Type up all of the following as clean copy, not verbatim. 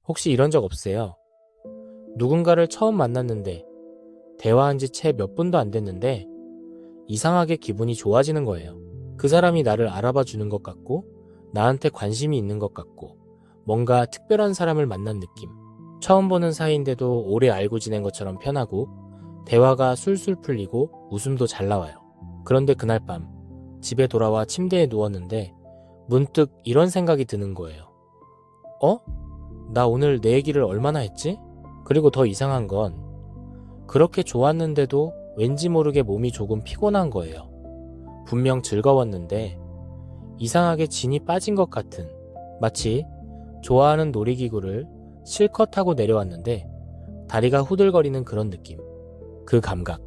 혹시 이런 적 없으세요? 누군가를 처음 만났는데 대화한 지 채 몇 분도 안 됐는데 이상하게 기분이 좋아지는 거예요. 그 사람이 나를 알아봐 주는 것 같고 나한테 관심이 있는 것 같고 뭔가 특별한 사람을 만난 느낌. 처음 보는 사이인데도 오래 알고 지낸 것처럼 편하고 대화가 술술 풀리고 웃음도 잘 나와요. 그런데 그날 밤 집에 돌아와 침대에 누웠는데 문득 이런 생각이 드는 거예요. 어? 나 오늘 내 얘기를 얼마나 했지? 그리고 더 이상한 건 그렇게 좋았는데도 왠지 모르게 몸이 조금 피곤한 거예요. 분명 즐거웠는데 이상하게 진이 빠진 것 같은, 마치 좋아하는 놀이기구를 실컷 타고 내려왔는데 다리가 후들거리는 그런 느낌. 그 감각,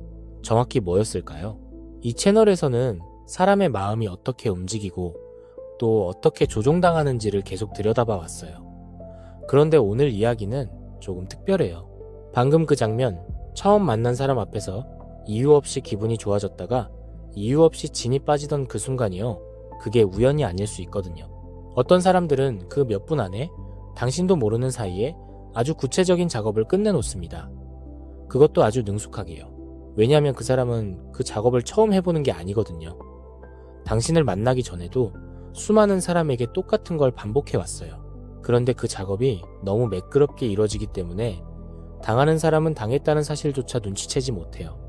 정확히 뭐였을까요? 이 채널에서는 사람의 마음이 어떻게 움직이고 또 어떻게 조종당하는지를 계속 들여다봐 왔어요. 그런데 오늘 이야기는 조금 특별해요. 방금 그 장면, 처음 만난 사람 앞에서 이유 없이 기분이 좋아졌다가 이유 없이 진이 빠지던 그 순간이요. 그게 우연이 아닐 수 있거든요. 어떤 사람들은 그 몇 분 안에 당신도 모르는 사이에 아주 구체적인 작업을 끝내놓습니다. 그것도 아주 능숙하게요. 왜냐하면 그 사람은 그 작업을 처음 해보는 게 아니거든요. 당신을 만나기 전에도 수많은 사람에게 똑같은 걸 반복해왔어요. 그런데 그 작업이 너무 매끄럽게 이루어지기 때문에 당하는 사람은 당했다는 사실조차 눈치채지 못해요.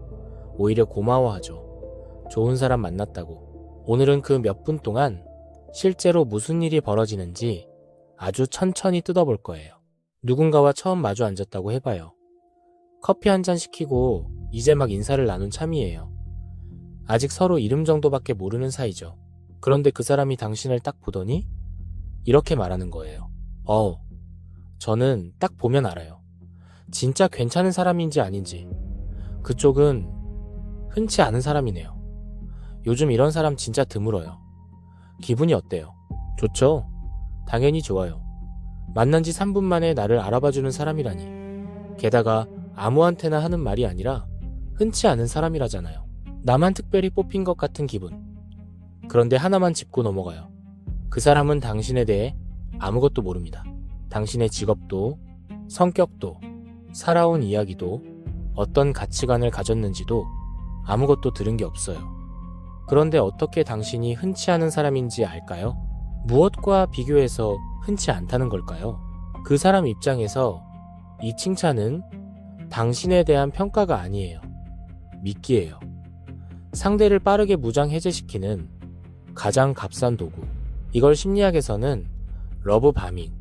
오히려 고마워하죠. 좋은 사람 만났다고. 오늘은 그 몇 분 동안 실제로 무슨 일이 벌어지는지 아주 천천히 뜯어볼 거예요. 누군가와 처음 마주 앉았다고 해봐요. 커피 한 잔 시키고 이제 막 인사를 나눈 참이에요. 아직 서로 이름 정도밖에 모르는 사이죠. 그런데 그 사람이 당신을 딱 보더니 이렇게 말하는 거예요. 저는 딱 보면 알아요. 진짜 괜찮은 사람인지 아닌지. 그쪽은 흔치 않은 사람이네요. 요즘 이런 사람 진짜 드물어요. 기분이 어때요? 좋죠? 당연히 좋아요. 만난 지 3분 만에 나를 알아봐주는 사람이라니. 게다가 아무한테나 하는 말이 아니라 흔치 않은 사람이라잖아요. 나만 특별히 뽑힌 것 같은 기분. 그런데 하나만 짚고 넘어가요. 그 사람은 당신에 대해 아무것도 모릅니다. 당신의 직업도, 성격도, 살아온 이야기도, 어떤 가치관을 가졌는지도 아무것도 들은 게 없어요. 그런데 어떻게 당신이 흔치 않은 사람인지 알까요? 무엇과 비교해서 흔치 않다는 걸까요? 그 사람 입장에서 이 칭찬은 당신에 대한 평가가 아니에요. 미끼예요. 상대를 빠르게 무장 해제시키는 가장 값싼 도구. 이걸 심리학에서는 러브 바밍,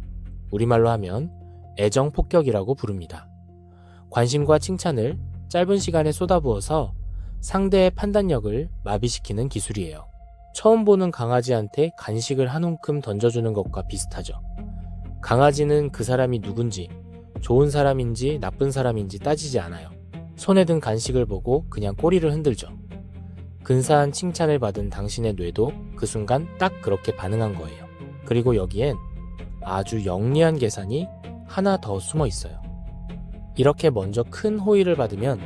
우리말로 하면 애정 폭격이라고 부릅니다. 관심과 칭찬을 짧은 시간에 쏟아부어서 상대의 판단력을 마비시키는 기술이에요. 처음 보는 강아지한테 간식을 한 움큼 던져주는 것과 비슷하죠. 강아지는 그 사람이 누군지, 좋은 사람인지 나쁜 사람인지 따지지 않아요. 손에 든 간식을 보고 그냥 꼬리를 흔들죠. 근사한 칭찬을 받은 당신의 뇌도 그 순간 딱 그렇게 반응한 거예요. 그리고 여기엔 아주 영리한 계산이 하나 더 숨어 있어요. 이렇게 먼저 큰 호의를 받으면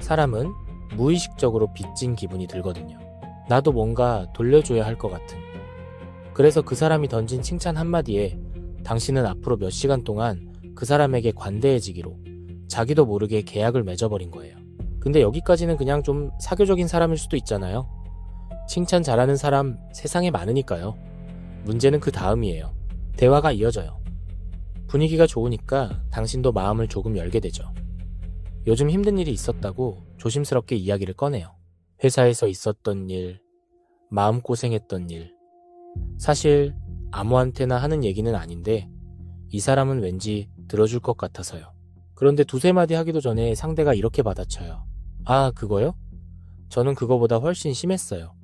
사람은 무의식적으로 빚진 기분이 들거든요. 나도 뭔가 돌려줘야 할 것 같은. 그래서 그 사람이 던진 칭찬 한마디에 당신은 앞으로 몇 시간 동안 그 사람에게 관대해지기로 자기도 모르게 계약을 맺어버린 거예요. 근데 여기까지는 그냥 좀 사교적인 사람일 수도 있잖아요. 칭찬 잘하는 사람 세상에 많으니까요. 문제는 그 다음이에요. 대화가 이어져요. 분위기가 좋으니까 당신도 마음을 조금 열게 되죠. 요즘 힘든 일이 있었다고 조심스럽게 이야기를 꺼내요. 회사에서 있었던 일, 마음고생했던 일. 사실 아무한테나 하는 얘기는 아닌데 이 사람은 왠지 들어줄 것 같아서요. 그런데 두세 마디 하기도 전에 상대가 이렇게 받아쳐요. 아, 그거요? 저는 그거보다 훨씬 심했어요.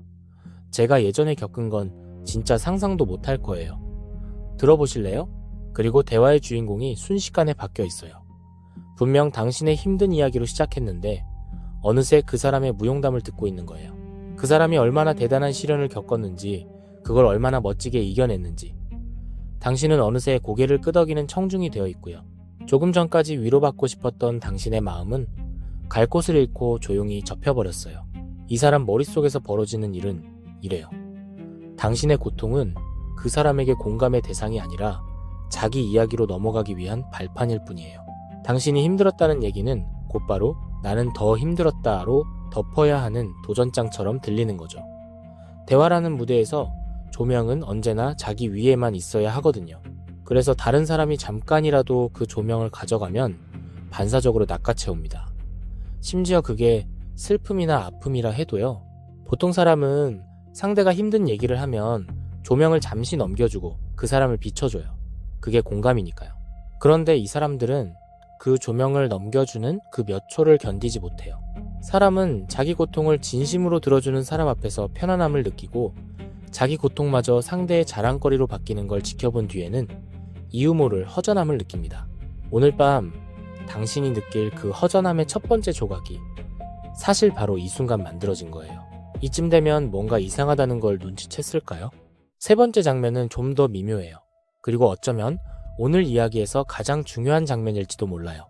제가 예전에 겪은 건 진짜 상상도 못할 거예요. 들어보실래요? 그리고 대화의 주인공이 순식간에 바뀌어 있어요. 분명 당신의 힘든 이야기로 시작했는데 어느새 그 사람의 무용담을 듣고 있는 거예요. 그 사람이 얼마나 대단한 시련을 겪었는지, 그걸 얼마나 멋지게 이겨냈는지. 당신은 어느새 고개를 끄덕이는 청중이 되어 있고요. 조금 전까지 위로받고 싶었던 당신의 마음은 갈 곳을 잃고 조용히 접혀버렸어요. 이 사람 머릿속에서 벌어지는 일은 이래요. 당신의 고통은 그 사람에게 공감의 대상이 아니라 자기 이야기로 넘어가기 위한 발판일 뿐이에요. 당신이 힘들었다는 얘기는 곧바로 나는 더 힘들었다로 덮어야 하는 도전장처럼 들리는 거죠. 대화라는 무대에서 조명은 언제나 자기 위에만 있어야 하거든요. 그래서 다른 사람이 잠깐이라도 그 조명을 가져가면 반사적으로 낚아채웁니다. 심지어 그게 슬픔이나 아픔이라 해도요. 보통 사람은 상대가 힘든 얘기를 하면 조명을 잠시 넘겨주고 그 사람을 비춰줘요. 그게 공감이니까요. 그런데 이 사람들은 그 조명을 넘겨주는 그 몇 초를 견디지 못해요. 사람은 자기 고통을 진심으로 들어주는 사람 앞에서 편안함을 느끼고 자기 고통마저 상대의 자랑거리로 바뀌는 걸 지켜본 뒤에는 이유 모를 허전함을 느낍니다. 오늘 밤 당신이 느낄 그 허전함의 첫 번째 조각이 사실 바로 이 순간 만들어진 거예요. 이쯤 되면 뭔가 이상하다는 걸 눈치챘을까요? 세 번째 장면은 좀 더 미묘해요. 그리고 어쩌면 오늘 이야기에서 가장 중요한 장면일지도 몰라요.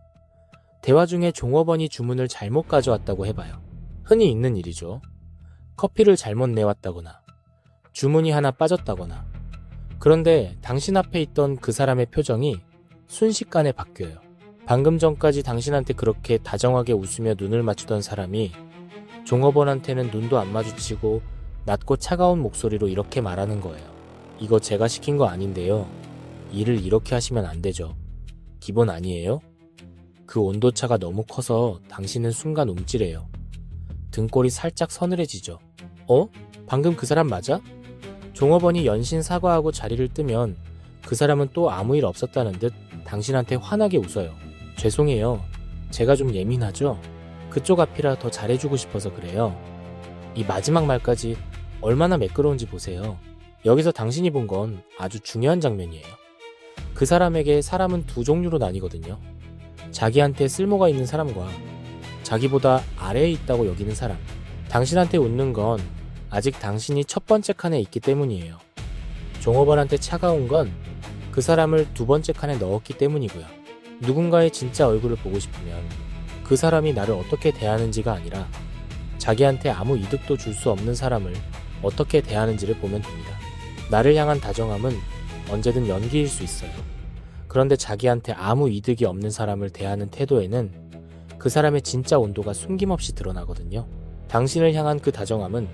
대화 중에 종업원이 주문을 잘못 가져왔다고 해봐요. 흔히 있는 일이죠. 커피를 잘못 내왔다거나 주문이 하나 빠졌다거나. 그런데 당신 앞에 있던 그 사람의 표정이 순식간에 바뀌어요. 방금 전까지 당신한테 그렇게 다정하게 웃으며 눈을 맞추던 사람이 종업원한테는 눈도 안 마주치고 낮고 차가운 목소리로 이렇게 말하는 거예요. 이거 제가 시킨 거 아닌데요. 일을 이렇게 하시면 안 되죠. 기본 아니에요? 그 온도차가 너무 커서 당신은 순간 움찔해요. 등골이 살짝 서늘해지죠. 방금 그 사람 맞아? 종업원이 연신 사과하고 자리를 뜨면 그 사람은 또 아무 일 없었다는 듯 당신한테 환하게 웃어요. 죄송해요. 제가 좀 예민하죠? 그쪽 앞이라 더 잘해주고 싶어서 그래요. 이 마지막 말까지 얼마나 매끄러운지 보세요. 여기서 당신이 본 건 아주 중요한 장면이에요. 그 사람에게 사람은 두 종류로 나뉘거든요. 자기한테 쓸모가 있는 사람과 자기보다 아래에 있다고 여기는 사람. 당신한테 웃는 건 아직 당신이 첫 번째 칸에 있기 때문이에요. 종업원한테 차가운 건 그 사람을 두 번째 칸에 넣었기 때문이고요. 누군가의 진짜 얼굴을 보고 싶으면 그 사람이 나를 어떻게 대하는지가 아니라 자기한테 아무 이득도 줄 수 없는 사람을 어떻게 대하는지를 보면 됩니다. 나를 향한 다정함은 언제든 연기일 수 있어요. 그런데 자기한테 아무 이득이 없는 사람을 대하는 태도에는 그 사람의 진짜 온도가 숨김없이 드러나거든요. 당신을 향한 그 다정함은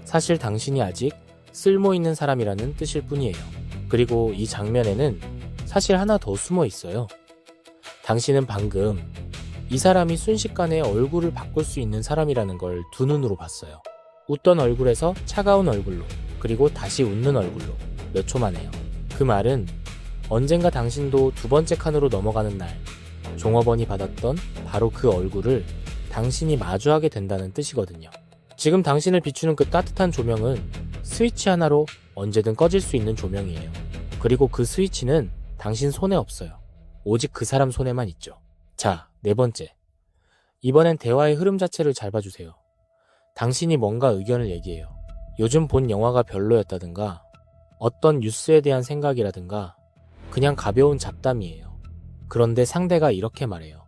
사실 당신이 아직 쓸모있는 사람이라는 뜻일 뿐이에요. 그리고 이 장면에는 사실 하나 더 숨어 있어요. 당신은 방금 이 사람이 순식간에 얼굴을 바꿀 수 있는 사람이라는 걸 두 눈으로 봤어요. 웃던 얼굴에서 차가운 얼굴로, 그리고 다시 웃는 얼굴로 몇 초 만에요. 그 말은 언젠가 당신도 두 번째 칸으로 넘어가는 날 종업원이 받았던 바로 그 얼굴을 당신이 마주하게 된다는 뜻이거든요. 지금 당신을 비추는 그 따뜻한 조명은 스위치 하나로 언제든 꺼질 수 있는 조명이에요. 그리고 그 스위치는 당신 손에 없어요. 오직 그 사람 손에만 있죠. 자, 네 번째. 이번엔 대화의 흐름 자체를 잘 봐주세요. 당신이 뭔가 의견을 얘기해요. 요즘 본 영화가 별로였다든가 어떤 뉴스에 대한 생각이라든가 그냥 가벼운 잡담이에요. 그런데 상대가 이렇게 말해요.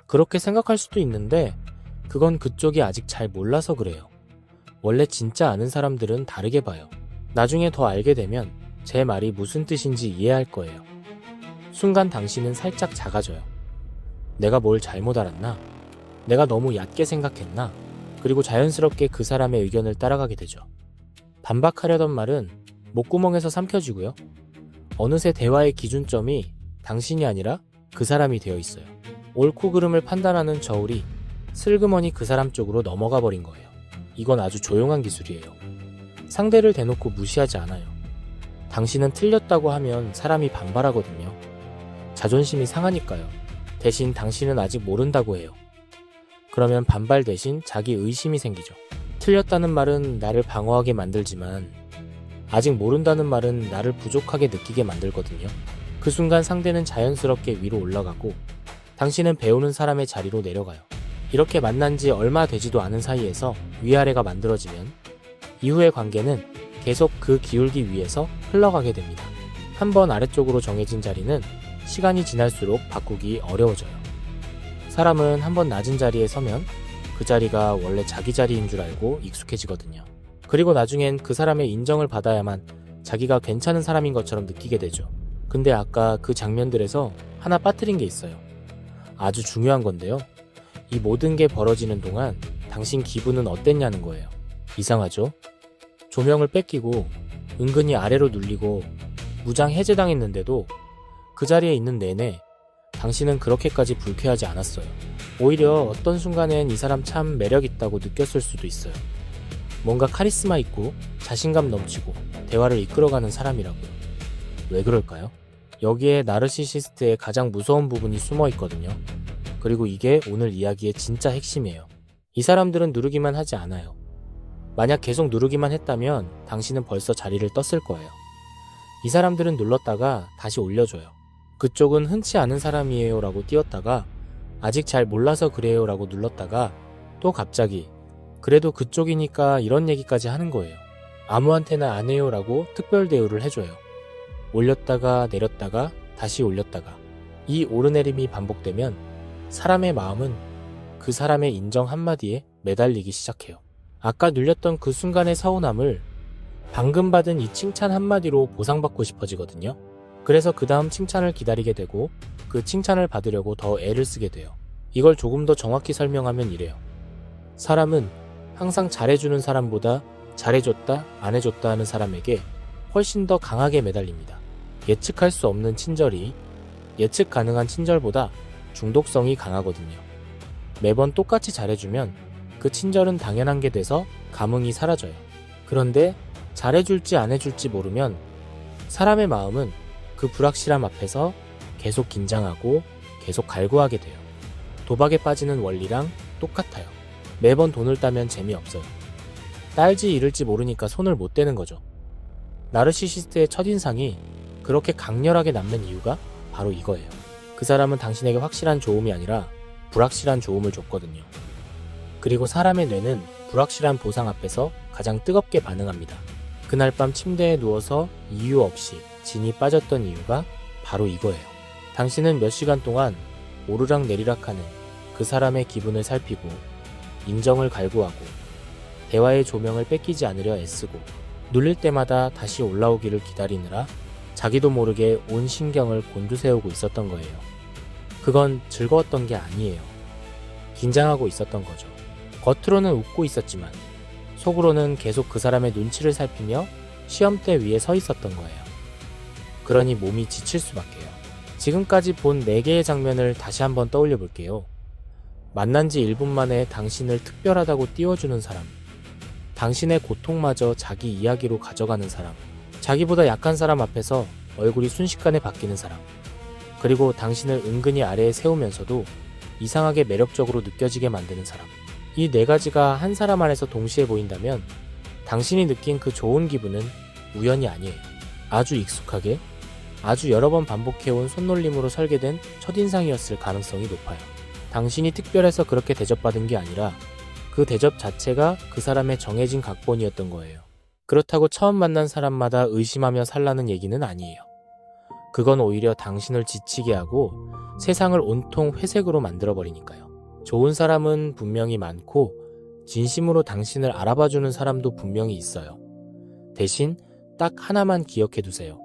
그렇게 생각할 수도 있는데 그건 그쪽이 아직 잘 몰라서 그래요. 원래 진짜 아는 사람들은 다르게 봐요. 나중에 더 알게 되면 제 말이 무슨 뜻인지 이해할 거예요. 순간 당신은 살짝 작아져요. 내가 뭘 잘못 알았나? 내가 너무 얕게 생각했나? 그리고 자연스럽게 그 사람의 의견을 따라가게 되죠. 반박하려던 말은 목구멍에서 삼켜지고요. 어느새 대화의 기준점이 당신이 아니라 그 사람이 되어 있어요. 옳고 그름을 판단하는 저울이 슬그머니 그 사람 쪽으로 넘어가 버린 거예요. 이건 아주 조용한 기술이에요. 상대를 대놓고 무시하지 않아요. 당신은 틀렸다고 하면 사람이 반발하거든요. 자존심이 상하니까요. 대신 당신은 아직 모른다고 해요. 그러면 반발 대신 자기 의심이 생기죠. 틀렸다는 말은 나를 방어하게 만들지만 아직 모른다는 말은 나를 부족하게 느끼게 만들거든요. 그 순간 상대는 자연스럽게 위로 올라가고 당신은 배우는 사람의 자리로 내려가요. 이렇게 만난 지 얼마 되지도 않은 사이에서 위아래가 만들어지면 이후의 관계는 계속 그 기울기 위에서 흘러가게 됩니다. 한번 아래쪽으로 정해진 자리는 시간이 지날수록 바꾸기 어려워져요. 사람은 한번 낮은 자리에 서면 그 자리가 원래 자기 자리인 줄 알고 익숙해지거든요. 그리고 나중엔 그 사람의 인정을 받아야만 자기가 괜찮은 사람인 것처럼 느끼게 되죠. 근데 아까 그 장면들에서 하나 빠뜨린 게 있어요. 아주 중요한 건데요. 이 모든 게 벌어지는 동안 당신 기분은 어땠냐는 거예요. 이상하죠? 조명을 뺏기고 은근히 아래로 눌리고 무장 해제당했는데도 그 자리에 있는 내내 당신은 그렇게까지 불쾌하지 않았어요. 오히려 어떤 순간엔 이 사람 참 매력있다고 느꼈을 수도 있어요. 뭔가 카리스마 있고 자신감 넘치고 대화를 이끌어가는 사람이라고요. 왜 그럴까요? 여기에 나르시시스트의 가장 무서운 부분이 숨어 있거든요. 그리고 이게 오늘 이야기의 진짜 핵심이에요. 이 사람들은 누르기만 하지 않아요. 만약 계속 누르기만 했다면 당신은 벌써 자리를 떴을 거예요. 이 사람들은 눌렀다가 다시 올려줘요. 그쪽은 흔치 않은 사람이에요 라고 띄웠다가 아직 잘 몰라서 그래요 라고 눌렀다가 또 갑자기 그래도 그쪽이니까 이런 얘기까지 하는 거예요. 아무한테나 안 해요 라고 특별 대우를 해줘요. 올렸다가 내렸다가 다시 올렸다가 이 오르내림이 반복되면 사람의 마음은 그 사람의 인정 한마디에 매달리기 시작해요. 아까 눌렸던 그 순간의 서운함을 방금 받은 이 칭찬 한마디로 보상받고 싶어지거든요. 그래서 그 다음 칭찬을 기다리게 되고 그 칭찬을 받으려고 더 애를 쓰게 돼요. 이걸 조금 더 정확히 설명하면 이래요. 사람은 항상 잘해주는 사람보다 잘해줬다 안 해줬다 하는 사람에게 훨씬 더 강하게 매달립니다. 예측할 수 없는 친절이 예측 가능한 친절보다 중독성이 강하거든요. 매번 똑같이 잘해주면 그 친절은 당연한 게 돼서 감흥이 사라져요. 그런데 잘해줄지 안 해줄지 모르면 사람의 마음은 그 불확실함 앞에서 계속 긴장하고 계속 갈구하게 돼요. 도박에 빠지는 원리랑 똑같아요. 매번 돈을 따면 재미없어요. 딸지 잃을지 모르니까 손을 못 대는 거죠. 나르시시스트의 첫인상이 그렇게 강렬하게 남는 이유가 바로 이거예요. 그 사람은 당신에게 확실한 좋음이 아니라 불확실한 좋음을 줬거든요. 그리고 사람의 뇌는 불확실한 보상 앞에서 가장 뜨겁게 반응합니다. 그날 밤 침대에 누워서 이유 없이 진이 빠졌던 이유가 바로 이거예요. 당신은 몇 시간 동안 오르락 내리락하는 그 사람의 기분을 살피고 인정을 갈구하고 대화의 조명을 뺏기지 않으려 애쓰고 눌릴 때마다 다시 올라오기를 기다리느라 자기도 모르게 온 신경을 곤두세우고 있었던 거예요. 그건 즐거웠던 게 아니에요. 긴장하고 있었던 거죠. 겉으로는 웃고 있었지만 속으로는 계속 그 사람의 눈치를 살피며 시험대 위에 서 있었던 거예요. 그러니 몸이 지칠 수밖에요. 지금까지 본 4개의 장면을 다시 한번 떠올려 볼게요. 만난 지 1분 만에 당신을 특별하다고 띄워주는 사람, 당신의 고통마저 자기 이야기로 가져가는 사람, 자기보다 약한 사람 앞에서 얼굴이 순식간에 바뀌는 사람, 그리고 당신을 은근히 아래에 세우면서도 이상하게 매력적으로 느껴지게 만드는 사람. 이 4가지가 한 사람 안에서 동시에 보인다면 당신이 느낀 그 좋은 기분은 우연이 아니에요. 아주 익숙하게, 아주 여러 번 반복해온 손놀림으로 설계된 첫인상이었을 가능성이 높아요. 당신이 특별해서 그렇게 대접받은 게 아니라 그 대접 자체가 그 사람의 정해진 각본이었던 거예요. 그렇다고 처음 만난 사람마다 의심하며 살라는 얘기는 아니에요. 그건 오히려 당신을 지치게 하고 세상을 온통 회색으로 만들어버리니까요. 좋은 사람은 분명히 많고 진심으로 당신을 알아봐주는 사람도 분명히 있어요. 대신 딱 하나만 기억해두세요.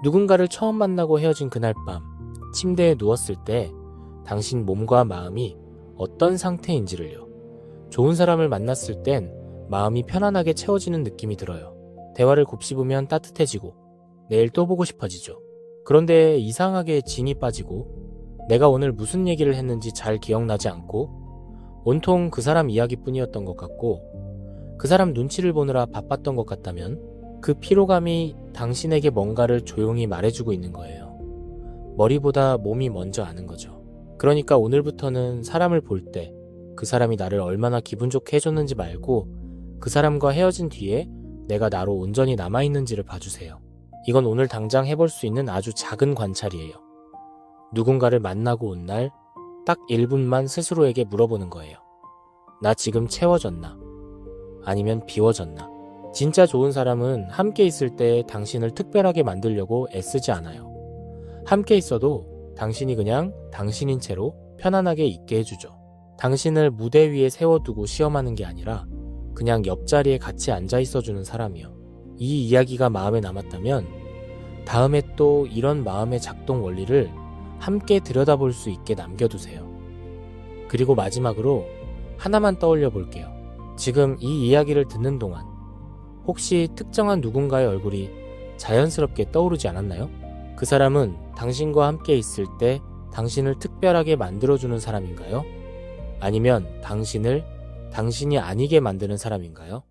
누군가를 처음 만나고 헤어진 그날 밤 침대에 누웠을 때 당신 몸과 마음이 어떤 상태인지를요. 좋은 사람을 만났을 땐 마음이 편안하게 채워지는 느낌이 들어요. 대화를 곱씹으면 따뜻해지고 내일 또 보고 싶어지죠. 그런데 이상하게 진이 빠지고 내가 오늘 무슨 얘기를 했는지 잘 기억나지 않고 온통 그 사람 이야기뿐이었던 것 같고 그 사람 눈치를 보느라 바빴던 것 같다면 그 피로감이 당신에게 뭔가를 조용히 말해주고 있는 거예요. 머리보다 몸이 먼저 아는 거죠. 그러니까 오늘부터는 사람을 볼 때 그 사람이 나를 얼마나 기분 좋게 해줬는지 말고 그 사람과 헤어진 뒤에 내가 나로 온전히 남아있는지를 봐주세요. 이건 오늘 당장 해볼 수 있는 아주 작은 관찰이에요. 누군가를 만나고 온 날 딱 1분만 스스로에게 물어보는 거예요. 나 지금 채워졌나? 아니면 비워졌나? 진짜 좋은 사람은 함께 있을 때 당신을 특별하게 만들려고 애쓰지 않아요. 함께 있어도 당신이 그냥 당신인 채로 편안하게 있게 해주죠. 당신을 무대 위에 세워두고 시험하는 게 아니라 그냥 옆자리에 같이 앉아 있어주는 사람이요. 이 이야기가 마음에 남았다면 다음에 또 이런 마음의 작동 원리를 함께 들여다볼 수 있게 남겨두세요. 그리고 마지막으로 하나만 떠올려 볼게요. 지금 이 이야기를 듣는 동안 혹시 특정한 누군가의 얼굴이 자연스럽게 떠오르지 않았나요? 그 사람은 당신과 함께 있을 때 당신을 특별하게 만들어주는 사람인가요? 아니면 당신을 당신이 아니게 만드는 사람인가요?